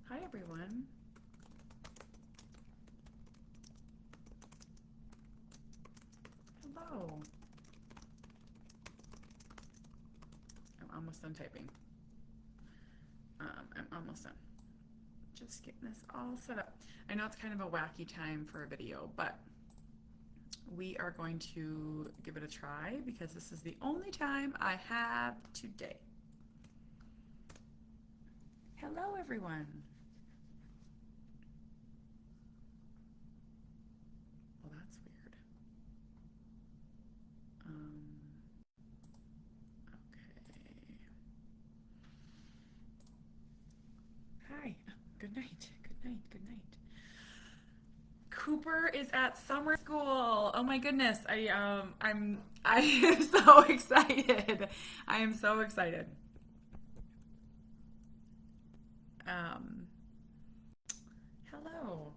Hi, everyone. Hello. I'm almost done typing. I'm almost done. Just getting this all set up. I know it's kind of a wacky time for a video, but we are going to give it a try because this is the only time I have today. Hello, everyone. Well, that's weird. Okay. Hi. Good night. Good night. Good night. Cooper is at summer school. Oh my goodness. I am so excited. I am so excited. Um Hello.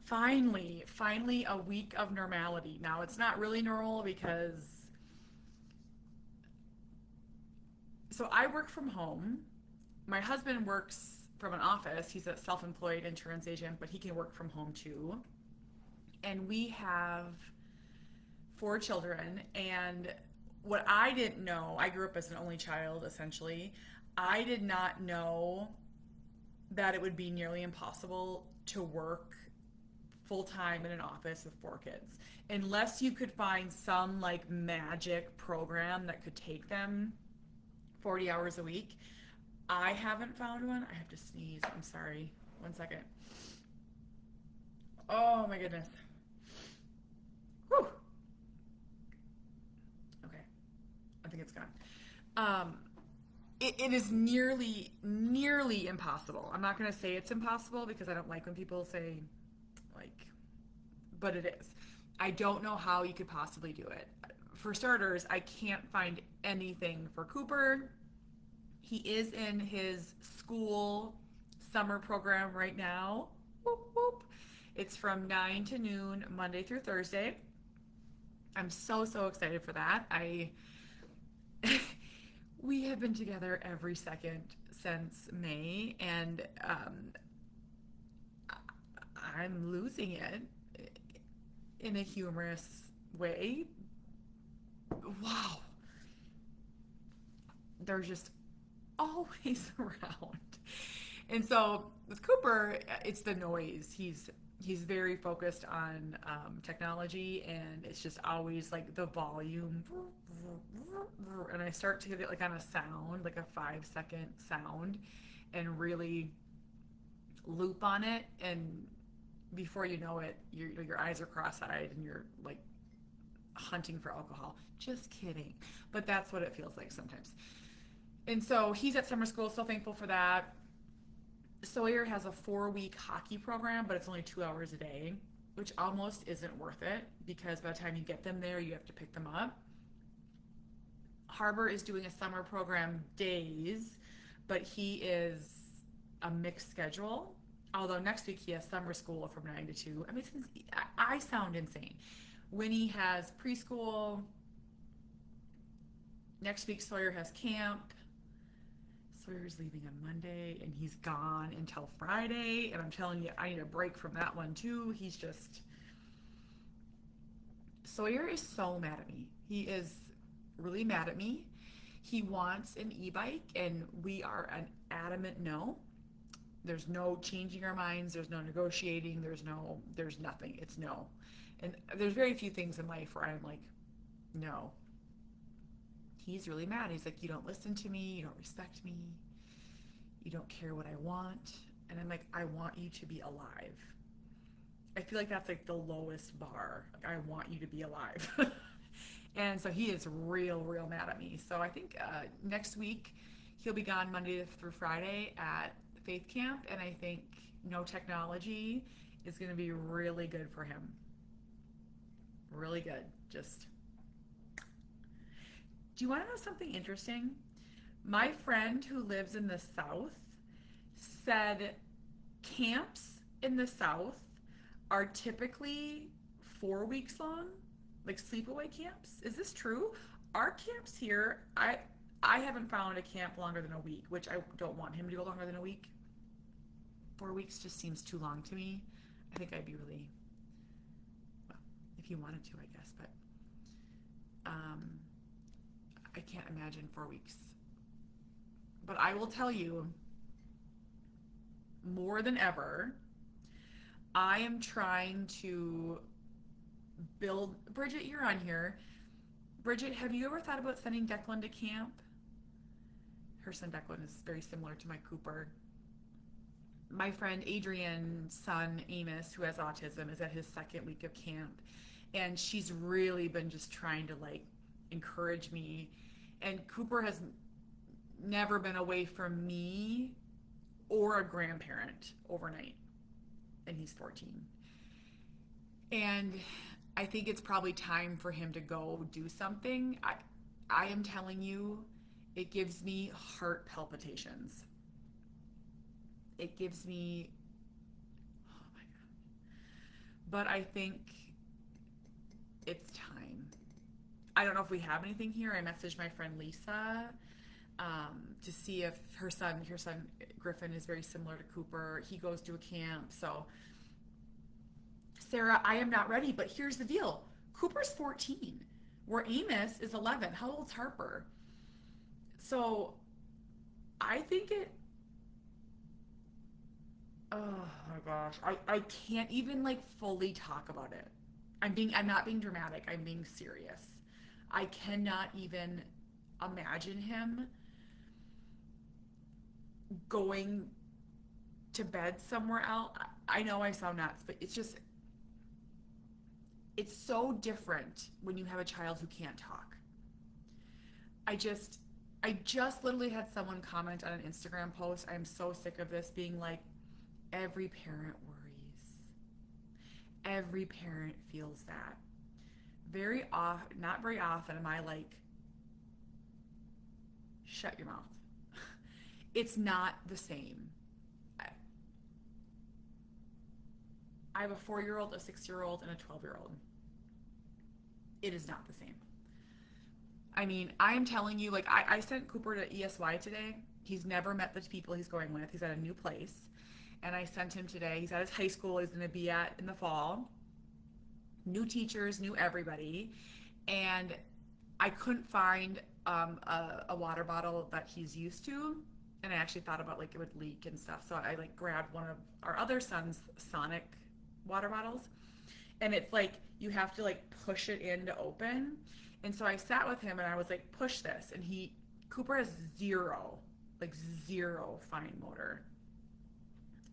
Finally a week of normality. Now it's not really normal because so I work from home. My husband works from an office. He's a self-employed insurance agent, but he can work from home too. And we have four children. And what I didn't know, I grew up as an only child essentially. I did not know that it would be nearly impossible to work full time in an office with four kids unless you could find some like magic program that could take them 40 hours a week. I haven't found one. I have to sneeze. I'm sorry. One second. Oh my goodness. Whew. Okay. I think it's gone. Um, it is nearly impossible. I'm not going to say it's impossible because I don't like when people say, like, but it is. I don't know how you could possibly do it. For starters, I can't find anything for Cooper. He is in his school summer program right now. Whoop, whoop. It's from 9 to noon, Monday through Thursday. I'm so excited for that. We have been together every second since May, and I'm losing it in a humorous way. Wow. They're just always around. And so with Cooper, it's the noise. He's very focused on technology, and it's just always like the volume. And I start to get it like on a sound, like a 5 second sound, and really loop on it. And before you know it, your eyes are cross-eyed and you're like hunting for alcohol. Just kidding. But that's what it feels like sometimes. And so he's at summer school, so thankful for that. Sawyer has a 4 week hockey program, but it's only 2 hours a day, which almost isn't worth it because by the time you get them there, you have to pick them up. Harbor is doing a summer program days, but he is a mixed schedule. Although next week he has summer school from 9 to 2. I mean, I sound insane. Winnie has preschool. Next week, Sawyer has camp. Sawyer's leaving on Monday, and he's gone until Friday. And I'm telling you, I need a break from that one, too. He's just... Sawyer is so mad at me. He is really mad at me. He wants an e-bike, and we are an adamant no. There's no changing our minds. There's no negotiating. There's nothing. It's no. And there's very few things in life where I'm like, no. He's really mad. He's like, you don't listen to me. You don't respect me. You don't care what I want. And I'm like, I want you to be alive. I feel like that's like the lowest bar. Like, I want you to be alive. And so he is real mad at me. So I think next week he'll be gone Monday through Friday at Faith Camp. And I think no technology is going to be really good for him. Really good. Just... Do you want to know something interesting? My friend who lives in the South said camps in the South are typically 4 weeks long, like sleepaway camps. Is this true? Our camps here, I haven't found a camp longer than a week, which I don't want him to go longer than a week. 4 weeks just seems too long to me. I think I'd be really, well, if you wanted to, I guess, but um, I can't imagine 4 weeks. But I will tell you, more than ever, I am trying to build. Bridget, you're on here. Bridget, have you ever thought about sending Declan to camp? Her son Declan is very similar to my Cooper. My friend Adrian's son Amos, who has autism, is at his second week of camp, and she's really been just trying to like encourage me. And Cooper has never been away from me or a grandparent overnight, and he's 14. And I think it's probably time for him to go do something. I am telling you, it gives me heart palpitations. It gives me, oh my God. But I think it's time. I don't know if we have anything here. I messaged my friend Lisa to see if her son Griffin is very similar to Cooper. He goes to a camp. So, Sarah, I am not ready, but here's the deal. Cooper's 14, where Amos is 11. How old's Harper? So, I think it, oh my gosh, I can't even like fully talk about it. I'm not being dramatic. I'm being serious. I cannot even imagine him going to bed somewhere else. I know I sound nuts, but it's so different when you have a child who can't talk. I just literally had someone comment on an Instagram post. I'm so sick of this being like, every parent worries. Every parent feels that. Not very often am I like, shut your mouth. It's not the same. I have a 4-year-old, a 6-year-old, and a 12-year-old. It is not the same. I mean, I am telling you, like, I sent Cooper to ESY today. He's never met the people he's going with. He's at a new place. And I sent him today. He's at his high school he's going to be at in the fall. New teachers, new everybody. And I couldn't find a water bottle that he's used to. And I actually thought about like it would leak and stuff. So I like grabbed one of our other son's Sonic water bottles. And it's like you have to like push it in to open. And so I sat with him and I was like, push this. And Cooper has zero fine motor.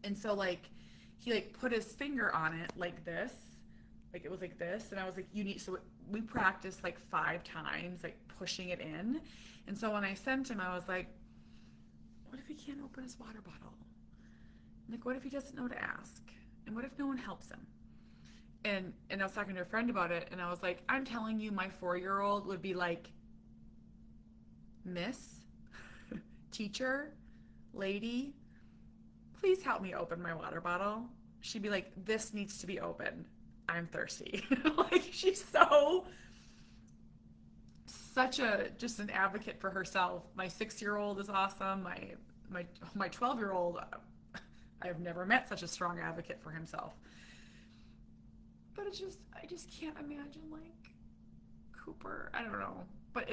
And so like he like put his finger on it like this. Like it was like this. And I was like, so we practiced like 5 times, like pushing it in. And so when I sent him, I was like, what if he can't open his water bottle? Like, what if he doesn't know to ask? And what if no one helps him? And I was talking to a friend about it, and I was like, I'm telling you, my 4-year-old would be like, Miss, teacher, lady, please help me open my water bottle. She'd be like, this needs to be opened. I'm thirsty. Like, she's just an advocate for herself. My 6-year-old is awesome. My 12-year-old, I've never met such a strong advocate for himself. But I just can't imagine like Cooper. I don't know. But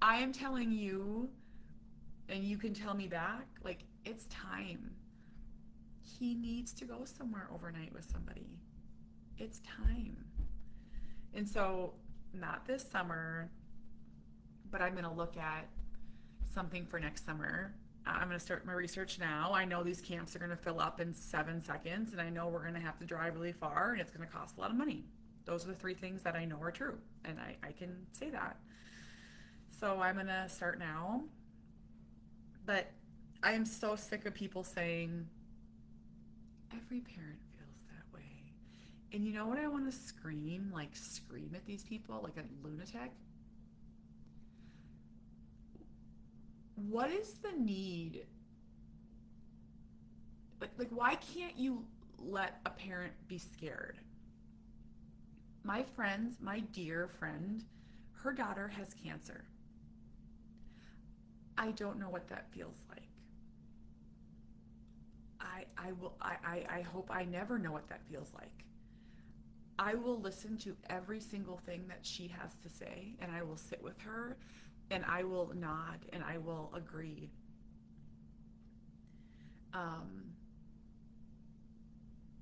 I am telling you, and you can tell me back, like it's time. He needs to go somewhere overnight with somebody. It's time. And so, not this summer, but I'm going to look at something for next summer. I'm going to start my research now. I know these camps are going to fill up in 7 seconds, and I know we're going to have to drive really far, and it's going to cost a lot of money. Those are the 3 things that I know are true, and I can say that. So I'm going to start now. But I am so sick of people saying, every parent feels that way. And you know what I want to scream? Like scream at these people like a lunatic? What is the need? Like why can't you let a parent be scared? My dear friend, her daughter has cancer. I don't know what that feels like. I hope I never know what that feels like. I will listen to every single thing that she has to say, and I will sit with her, and I will nod, and I will agree. Um,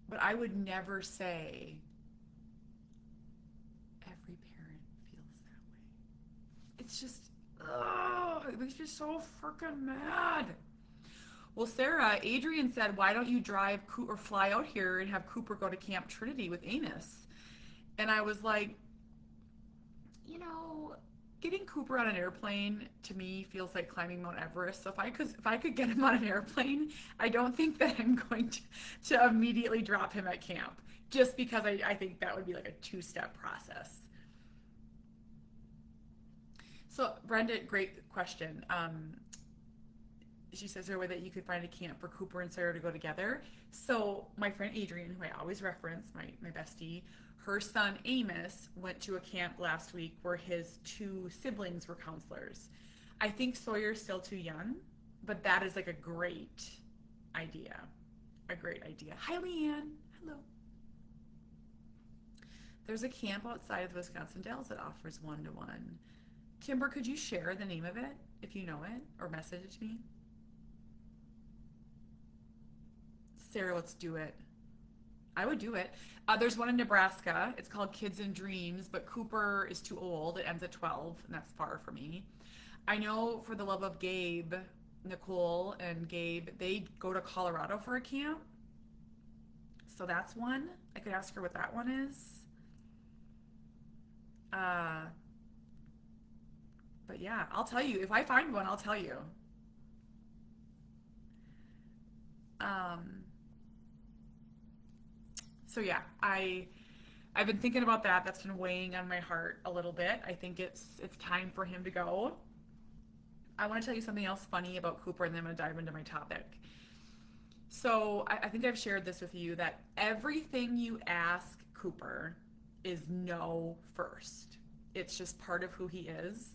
but I would never say every parent feels that way. It's just, oh, it makes me so freaking mad. Well, Sarah, Adrian said, why don't you drive or fly out here and have Cooper go to Camp Trinity with Amos? And I was like, you know, getting Cooper on an airplane to me feels like climbing Mount Everest. So if I could get him on an airplane, I don't think that I'm going to immediately drop him at camp. Just because I think that would be like a two-step process. So Brenda, great question. She says there a way that you could find a camp for Cooper and Sarah to go together. So my friend Adrian, who I always reference, my bestie, her son Amos went to a camp last week where his two siblings were counselors. I think Sawyer's still too young, but that is like a great idea. A great idea. Hi, Leanne. Hello. There's a camp outside of the Wisconsin Dells that offers one-to-one. Kimber, could you share the name of it if you know it or message it to me? Sarah, let's do it. I would do it. There's one in Nebraska. It's called Kids and Dreams, but Cooper is too old. It ends at 12, and that's far for me. I know for the love of Gabe, Nicole and Gabe, they go to Colorado for a camp. So that's one. I could ask her what that one is. But yeah, I'll tell you. If I find one, I'll tell you. So yeah, I've been thinking about that. That's been weighing on my heart a little bit. I think it's time for him to go. I want to tell you something else funny about Cooper, and then I'm going to dive into my topic. So I think I've shared this with you that everything you ask Cooper is no first. It's just part of who he is.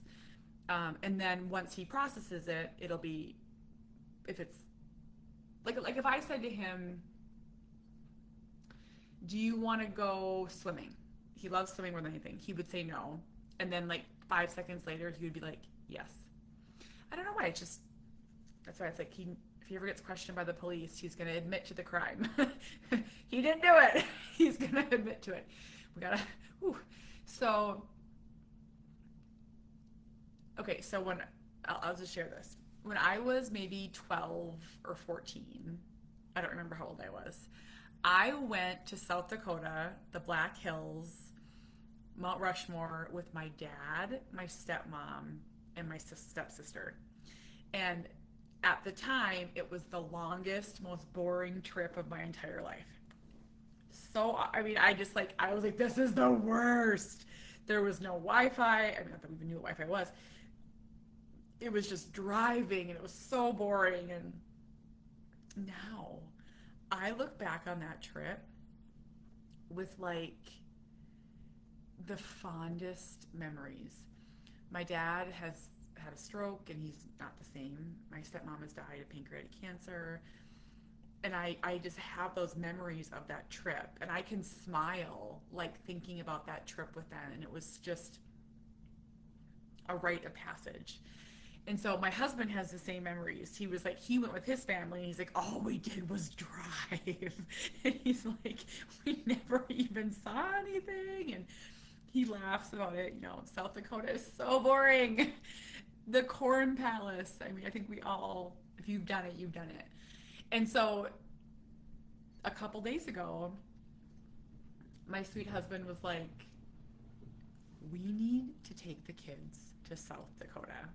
And then once he processes it, it'll be, if it's, like if I said to him, do you want to go swimming? He loves swimming more than anything. He would say no. And then like 5 seconds later, he would be like, yes. I don't know why. It's just, that's why it's like, if he ever gets questioned by the police, he's going to admit to the crime. He didn't do it. He's going to admit to it. We got to, so, okay. So I'll just share this. When I was maybe 12 or 14, I don't remember how old I was, I went to South Dakota, the Black Hills, Mount Rushmore with my dad, my stepmom, and my stepsister. And at the time, it was the longest, most boring trip of my entire life. So, I mean, I was like, this is the worst. There was no Wi-Fi. I mean, not that we even knew what Wi-Fi was. It was just driving, and it was so boring. And now I look back on that trip with like the fondest memories. My dad has had a stroke and he's not the same. My stepmom has died of pancreatic cancer. And I just have those memories of that trip. And I can smile like thinking about that trip with them. And it was just a rite of passage. And so my husband has the same memories. He was like, he went with his family and he's like, all we did was drive. And he's like, we never even saw anything. And he laughs about it. You know, South Dakota is so boring. The Corn Palace. I mean, I think we all, if you've done it, you've done it. And so a couple days ago, my sweet husband was like, we need to take the kids to South Dakota.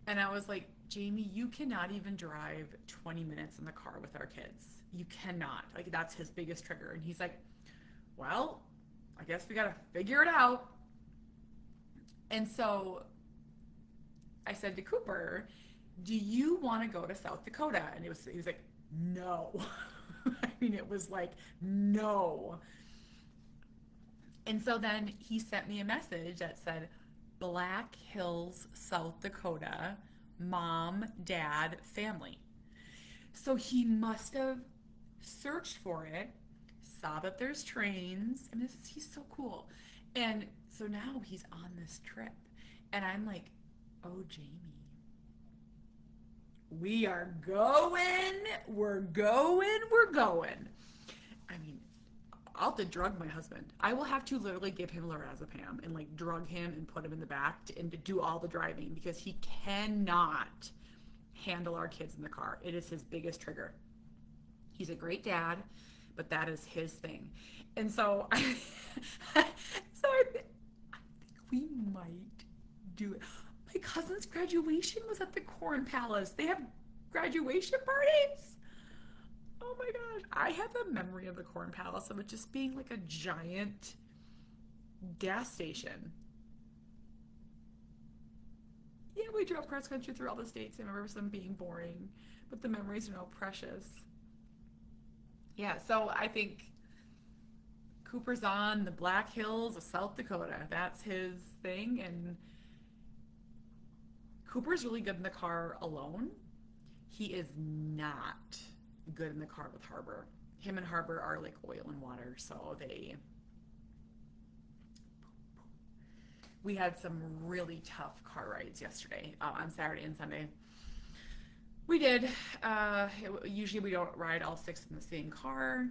And I was like, Jamie, you cannot even drive 20 minutes in the car with our kids. You cannot. Like, that's his biggest trigger. And he's like, well, I guess we got to figure it out. And so I said to Cooper, do you want to go to South Dakota? And he was like, no. I mean, it was like, no. And so then he sent me a message that said, Black Hills, South Dakota, mom, dad, family. So he must have searched for it, saw that there's trains, and he's so cool. And so now he's on this trip. And I'm like, oh, Jamie, we are going, we're going. I mean, I'll have to drug my husband. I will have to literally give him lorazepam and like drug him and put him in the back and to do all the driving because he cannot handle our kids in the car. It is his biggest trigger. He's a great dad, but that is his thing. And so, I think we might do it. My cousin's graduation was at the Corn Palace. They have graduation parties. Oh my gosh. I have the memory of the Corn Palace of it just being like a giant gas station. Yeah, we drove cross country through all the states. I remember some being boring, but the memories are now precious. Yeah, so I think Cooper's on the Black Hills of South Dakota. That's his thing. And Cooper's really good in the car alone. He is not good in the car with Harbor. Him and Harbor are like oil and water, so we had some really tough car rides yesterday on Saturday and Sunday. We did. Usually we don't ride all six in the same car.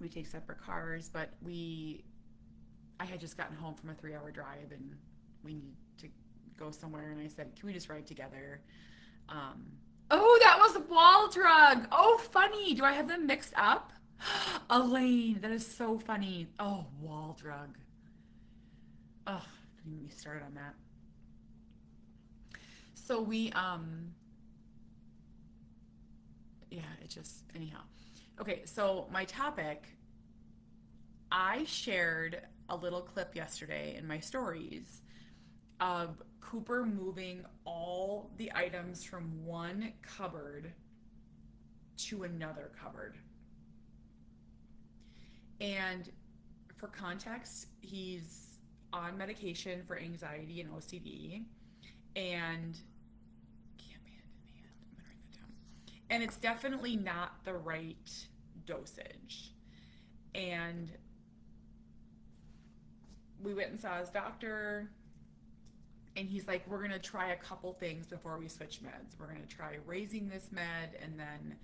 We take separate cars, but I had just gotten home from a 3-hour drive and we need to go somewhere. And I said, can we just ride together? Oh, that was a wall drug. Oh, funny. Do I have them mixed up? Elaine, that is so funny. Oh, wall drug. Oh, don't even get me started on that. So yeah, it just, anyhow. Okay, so my topic, I shared a little clip yesterday in my stories of Cooper moving all the items from one cupboard to another cupboard. And for context, he's on medication for anxiety and OCD, and I'm gonna write that down. And it's definitely not the right dosage. And we went and saw his doctor, and he's like, we're gonna try a couple things before we switch meds. We're gonna try raising this med and then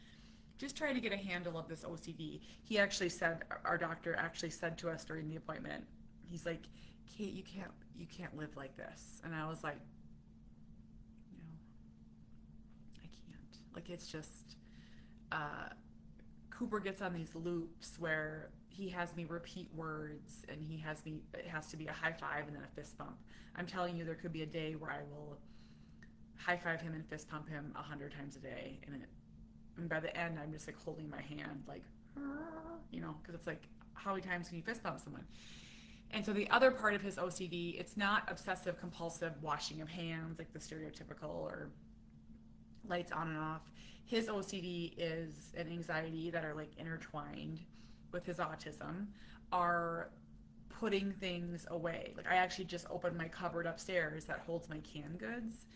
just try to get a handle of this OCD. He actually said, our doctor actually said to us during the appointment, he's like, Kate, you can't live like this. And I was like, no, I can't. Like, it's just, Cooper gets on these loops where he has me repeat words and it has to be a high five and then a fist bump. I'm telling you, there could be a day where I will high five him and fist pump him 100 times a day. And by the end, I'm just like holding my hand, like, because it's like, how many times can you fist bump someone? And so the other part of his OCD, it's not obsessive compulsive washing of hands, like the stereotypical or lights on and off. His OCD is an anxiety that are like intertwined with his autism, are putting things away. Like, I actually just opened my cupboard upstairs that holds my canned goods,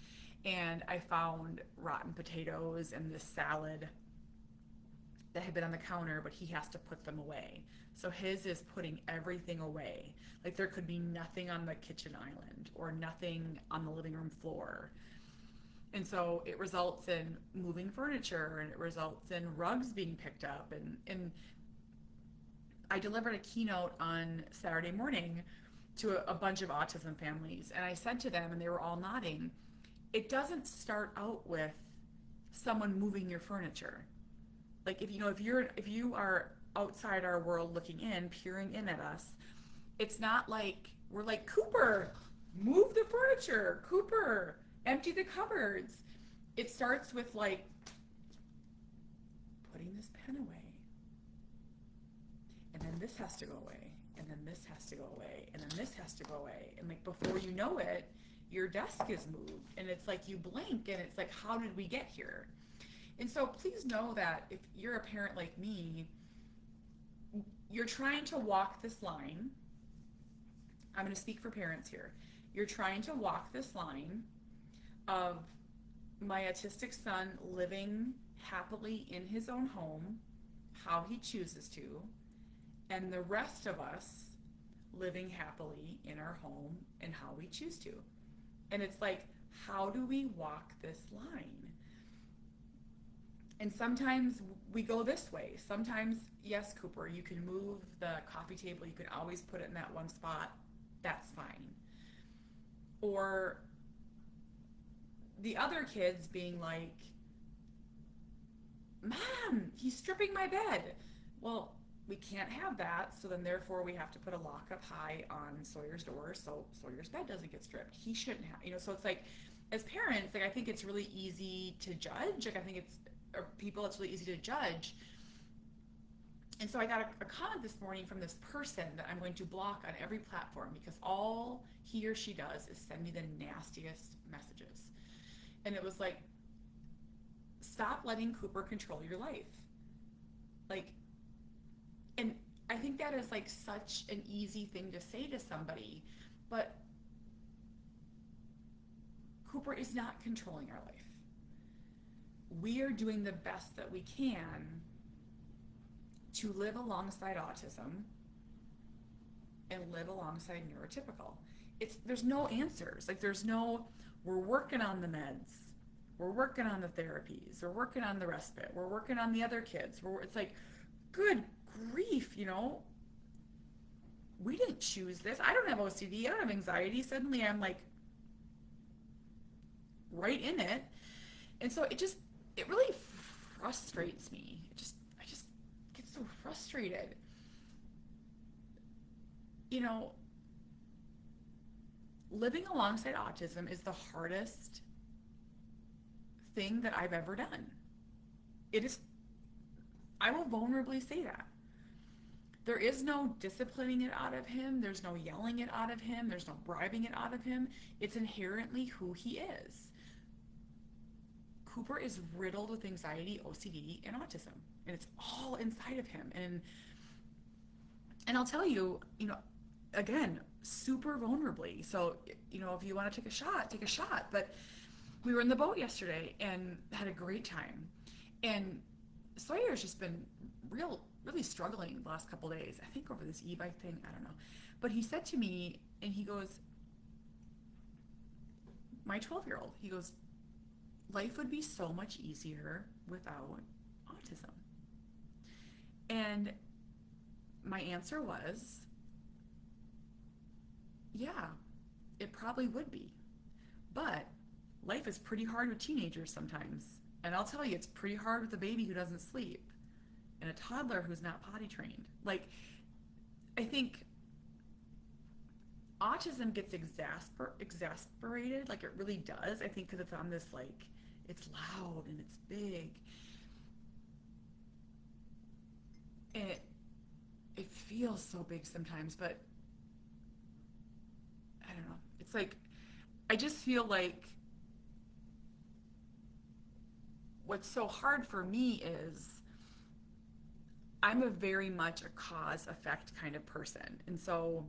and I found rotten potatoes and this salad that had been on the counter, but he has to put them away. So his is putting everything away. Like, there could be nothing on the kitchen island or nothing on the living room floor. And so it results in moving furniture, and it results in rugs being picked up. And I delivered a keynote on Saturday morning to a bunch of autism families, and I said to them, and they were all nodding, it doesn't start out with someone moving your furniture. Like, if you are outside our world looking in, peering in at us, it's not like we're like, Cooper, move the furniture, Cooper, empty the cupboards. It starts with like putting this pen away, and then this has to go away, and then this has to go away, and then this has to go away, and like before you know it, your desk is moved, and it's like you blink, and it's like, how did we get here? And so please know that if you're a parent like me, you're trying to walk this line. I'm going to speak for parents here. You're trying to walk this line of my autistic son living happily in his own home, how he chooses to, and the rest of us living happily in our home and how we choose to. And it's like, how do we walk this line? And sometimes we go this way. Sometimes, yes, Cooper, you can move the coffee table, you can always put it in that one spot. That's fine. Or the other kids being like, Mom, he's stripping my bed. Well, we can't have that, so then therefore we have to put a lock up high on Sawyer's door so Sawyer's bed doesn't get stripped. He shouldn't have, so it's like, as parents, like I think it's really easy to judge. Like I think it's, or people, it's really easy to judge. And so I got a comment this morning from this person that I'm going to block on every platform because all he or she does is send me the nastiest messages. And it was like, stop letting Cooper control your life. Like, and I think that is like such an easy thing to say to somebody, but Cooper is not controlling our life. We are doing the best that we can to live alongside autism and live alongside neurotypical. There's no answers. Like there's no, we're working on the meds, we're working on the therapies, we're working on the respite, we're working on the other kids. It's like, good grief, we didn't choose this. I don't have OCD, I don't have anxiety. Suddenly I'm like right in it. And so it really frustrates me. I just get so frustrated. Living alongside autism is the hardest thing that I've ever done. It is, I will vulnerably say that. There is no disciplining it out of him. There's no yelling it out of him. There's no bribing it out of him. It's inherently who he is. Cooper is riddled with anxiety, OCD, and autism. And it's all inside of him. And I'll tell you, again, super vulnerably. So, if you want to take a shot, take a shot. But we were in the boat yesterday and had a great time. And Sawyer's just been really struggling the last couple of days. I think over this e-bike thing, I don't know. But he said to me, and he goes, my 12-year-old, he goes, life would be so much easier without autism. And my answer was, yeah, it probably would be. But life is pretty hard with teenagers sometimes. And I'll tell you, it's pretty hard with a baby who doesn't sleep and a toddler who's not potty trained. Like, I think autism gets exasperated, like it really does. I think because it's on this, like, it's loud and it's big. And it feels so big sometimes, but I don't know. It's like, I just feel like what's so hard for me is I'm a very much a cause-effect kind of person. And so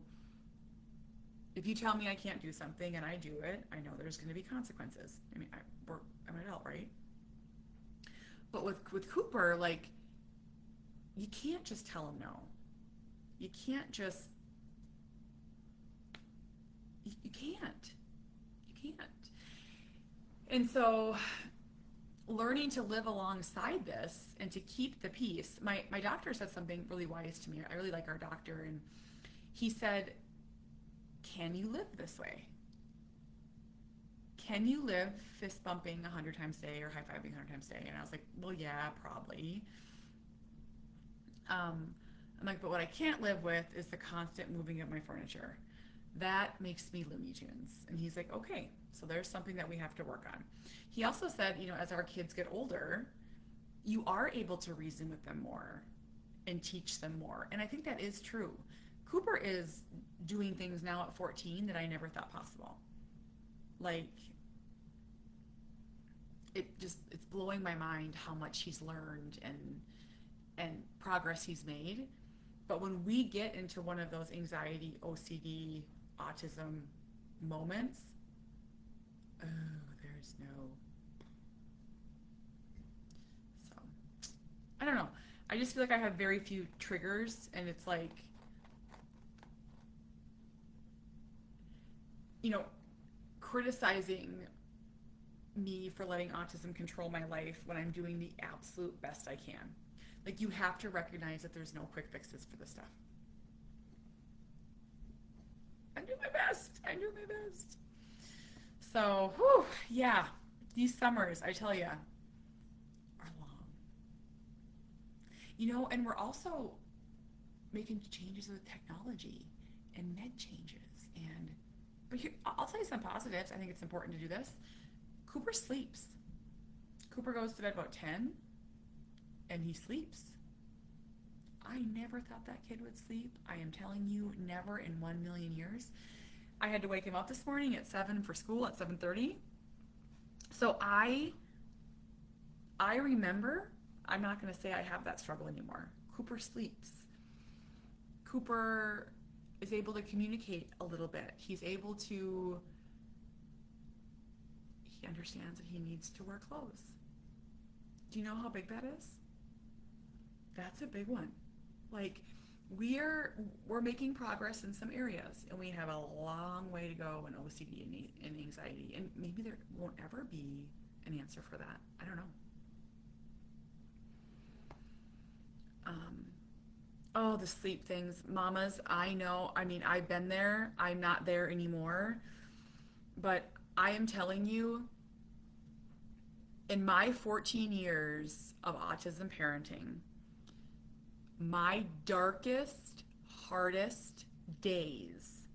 if you tell me I can't do something and I do it, I know there's going to be consequences. I mean, I'm an adult, right? But with Cooper, like, you can't just tell him no. You can't just, you can't. You can't. And so learning to live alongside this and to keep the peace, my doctor said something really wise to me. I really like our doctor. And he said, can you live this way? Can you live fist bumping 100 times a day or high-fiving 100 times a day? And I was like, well, yeah, probably. I'm like, but what I can't live with is the constant moving of my furniture. That makes me Looney Tunes. And he's like, okay, so there's something that we have to work on. He also said, as our kids get older, you are able to reason with them more and teach them more. And I think that is true. Cooper is doing things now at 14 that I never thought possible. Like, it's blowing my mind how much he's learned and progress he's made. But when we get into one of those anxiety, OCD, autism moments, oh, years. No. So, I don't know. I just feel like I have very few triggers, and it's like, you know, criticizing me for letting autism control my life when I'm doing the absolute best I can. Like, you have to recognize that there's no quick fixes for this stuff. I do my best. I do my best. So, whew, yeah, these summers, I tell you, are long. You know, and we're also making changes with technology and med changes. But here, I'll tell you some positives. I think it's important to do this. Cooper sleeps. Cooper goes to bed about 10, and he sleeps. I never thought that kid would sleep. I am telling you, never in 1,000,000 years. I had to wake him up this morning at 7 for school at 7:30. So I remember, I'm not going to say I have that struggle anymore. Cooper sleeps. Cooper is able to communicate a little bit. He understands that he needs to wear clothes. Do you know how big that is? That's a big one. Like, we're making progress in some areas, and we have a long way to go in OCD and anxiety, and maybe there won't ever be an answer for that. I don't know. Oh, the sleep things. Mamas, I know. I mean, I've been there. I'm not there anymore. But I am telling you, in my 14 years of autism parenting, my darkest, hardest days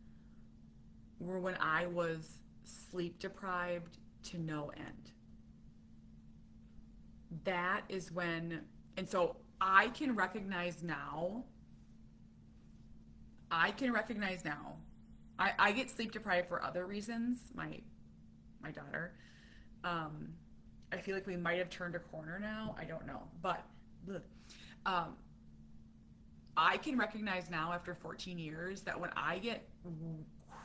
were when I was sleep deprived to no end. That is when, and so I can recognize now. I get sleep deprived for other reasons. My daughter. I feel like we might have turned a corner now. I don't know, but I can recognize now after 14 years that when I get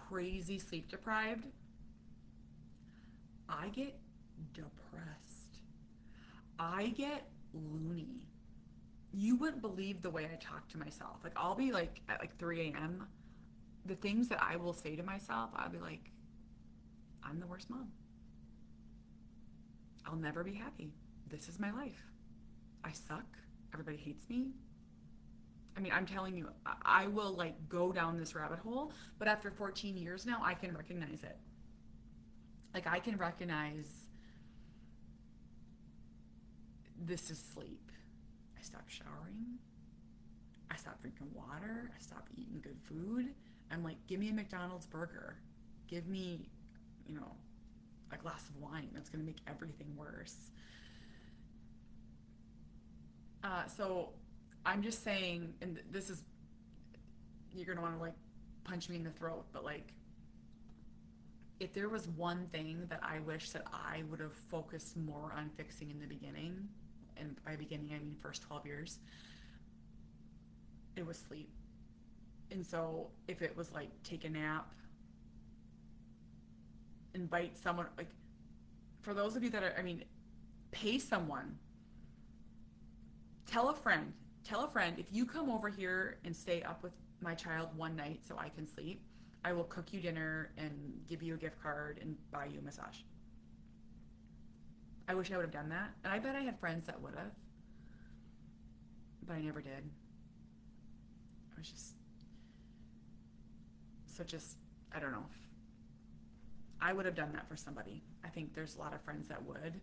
crazy sleep deprived, I get depressed. I get loony. You wouldn't believe the way I talk to myself. Like, I'll be like at like 3 a.m. The things that I will say to myself, I'll be like, I'm the worst mom. I'll never be happy. This is my life. I suck. Everybody hates me. I mean, I'm telling you, I will like go down this rabbit hole, but after 14 years now, I can recognize it. Like, I can recognize this is sleep. I stopped showering. I stopped drinking water. I stopped eating good food. I'm like, give me a McDonald's burger. Give me, a glass of wine. That's going to make everything worse. So I'm just saying, and this is, you're going to want to like punch me in the throat, but like, if there was one thing that I wish that I would have focused more on fixing in the beginning, and by beginning I mean first 12 years, it was sleep. And so if it was like take a nap, invite someone, like for those of you that are, pay someone, tell a friend, if you come over here and stay up with my child one night so I can sleep, I will cook you dinner and give you a gift card and buy you a massage. I wish I would have done that. And I bet I had friends that would have. But I never did. I was I don't know. I would have done that for somebody. I think there's a lot of friends that would.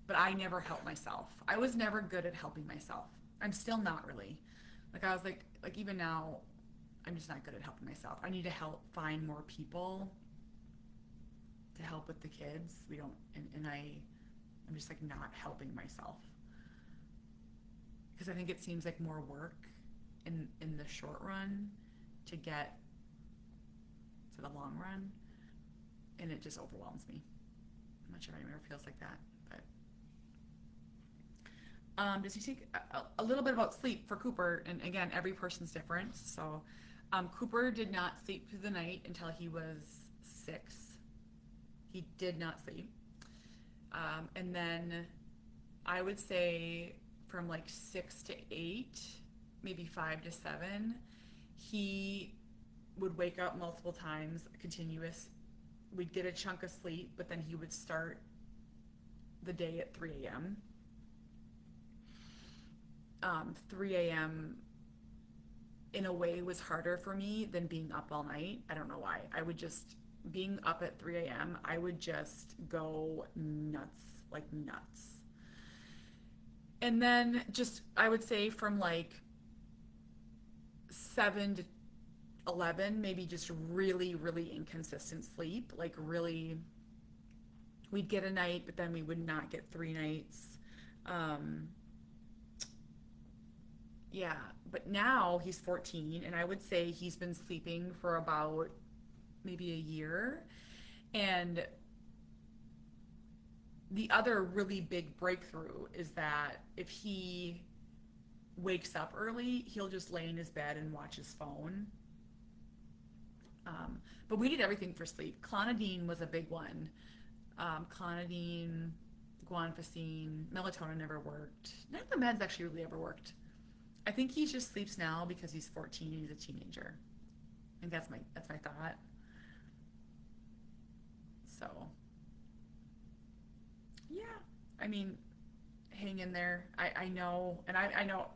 But I never helped myself. I was never good at helping myself. I'm still not really. Like, I was like even now, I'm just not good at helping myself. I need to find more people to help with the kids. I'm just like not helping myself. Because I think it seems like more work in the short run to get to the long run. And it just overwhelms me. I'm not sure if anyone ever feels like that. But does he take a little bit about sleep for Cooper? And again, every person's different. So Cooper did not sleep through the night until he was 6. He did not sleep. And then I would say from like 6 to 8, maybe 5 to 7, he would wake up multiple times, continuous. We'd get a chunk of sleep, but then he would start the day at 3 a.m. 3 a.m. in a way was harder for me than being up all night. I don't know why. Being up at 3 a.m., I would just go nuts, like nuts. And then I would say from like 7 to 11, maybe just really, really inconsistent sleep. Like really, we'd get a night, but then we would not get 3 nights. Yeah, but now he's 14, and I would say he's been sleeping for about maybe a year. And the other really big breakthrough is that if he wakes up early, he'll just lay in his bed and watch his phone. But we did everything for sleep. Clonidine was a big one. Clonidine, guanfacine, melatonin never worked. None of the meds actually really ever worked. I think he just sleeps now because he's 14 and he's a teenager. I think that's my thought. So, yeah. I mean, hang in there. I know, and I know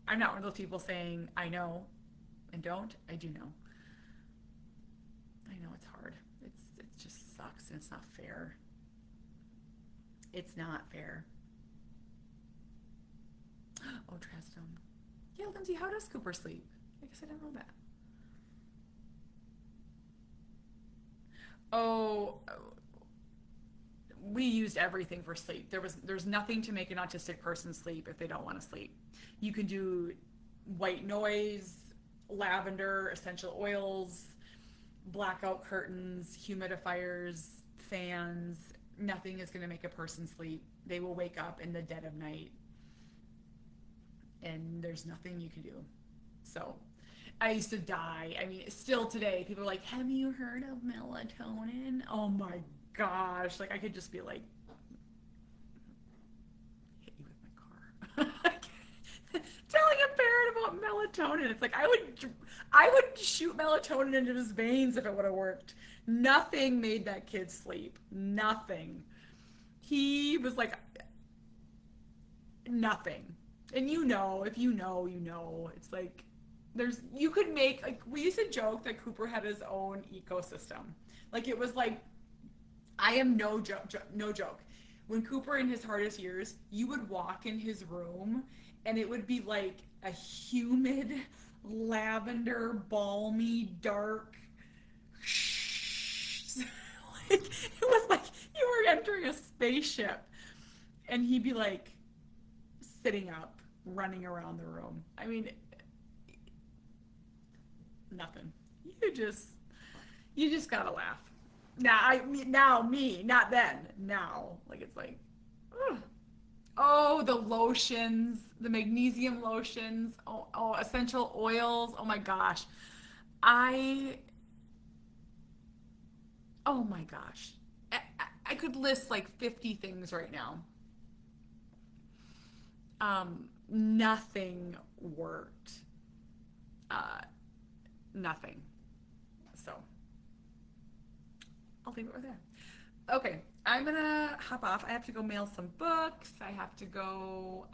I'm not one of those people saying I know and don't. I do know. I know it's hard. It just sucks and it's not fair. It's not fair. Oh, trazodone. Yeah, Lindsay, how does Cooper sleep? I guess I didn't know that. Oh, we used everything for sleep. There's nothing to make an autistic person sleep if they don't want to sleep. You can do white noise, lavender, essential oils, blackout curtains, humidifiers, fans. Nothing is going to make a person sleep. They will wake up in the dead of night and there's nothing you can do. So I used to die. I mean, still today, people are like, have you heard of melatonin? Oh my gosh. Like, I could just be like, hit you with my car. Telling a parent about melatonin. It's like, I would shoot melatonin into his veins if it would have worked. Nothing made that kid sleep. Nothing. He was like, nothing. And if you know, you know. It's like, you could make, like, we used to joke that Cooper had his own ecosystem. Like, it was like, I am no joke. When Cooper in his hardest years, you would walk in his room and it would be like a humid, lavender, balmy, dark, like, it was like you were entering a spaceship. And he'd be like sitting up, running around the room. I mean, nothing. You just gotta laugh. Now me, not then. Now, like, it's like, ugh. Oh, the lotions, the magnesium lotions. Oh, essential oils. Oh my gosh, oh my gosh, I could list like 50 things right now. Nothing worked. Nothing. So I'll leave it right there. Okay, I'm gonna hop off. I have to go mail some books. I have to go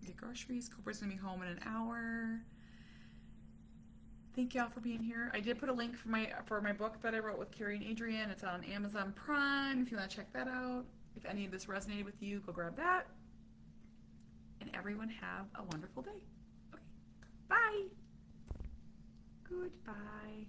get groceries. Cooper's gonna be home in an hour. Thank y'all for being here. I did put a link for my book that I wrote with Carrie and Adrian. It's on Amazon Prime if you want to check that out. If any of this resonated with you, go grab that. And everyone have a wonderful day. Okay, bye. Goodbye.